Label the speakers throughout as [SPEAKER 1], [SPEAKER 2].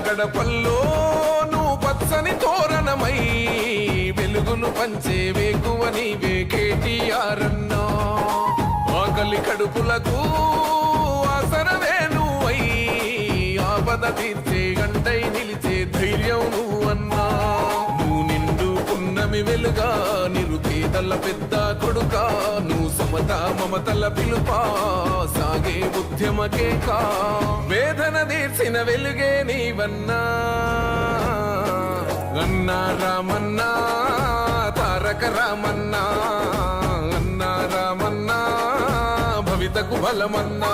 [SPEAKER 1] గడపల్లో నువ్వు పచ్చని తోరణమై వెలుగును పంచే వేకువ నీవే కేటీఆర్ అన్నా. ఆకలి కడుపులకు ఆసరవే నువ్వై ఆపద తీర్చే గంటై నిలిచే ధైర్యం నువ్వన్నా. నువ్వు నిండుకున్నమి వెలుగా నిరుపేదల పెద్ద కొడుకా. నువ్వు సమత మమతల పిలుపా సాగే ఉద్యమకే కా. వేదన తీర్చిన వెలుగే నీవన్నా. అన్నా రామన్నా తారక రామన్నా. అన్నా రామన్నా భవితకు బలమన్నా.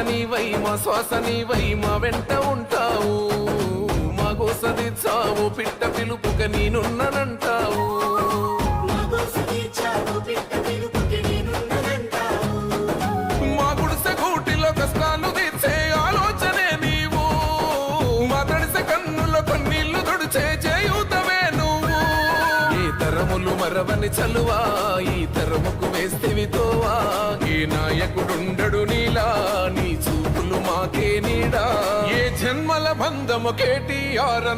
[SPEAKER 1] నీవై మా శ్వాస నీవై మా వెంట ఉంటావు. మా గోసదిచ్చావు పిట్ట పిలుపుక నేనున్నానంటావు. మా గుడిసె గూటిలో కష్టాలు తీర్చే ఆలోచనే నీవు. మా తడిసె కన్నులో కన్నీళ్లు తుడిచే చేయూతవే నువ్వు. ఈ తరములు మరవని చలువా ఈ తరముకు వేస్తేవి తోవా. ఏ నాయకుడుండడు నీలా నీ చూపులు మాకే నీడా. ఏ జన్మల బంధము కేటీఆర్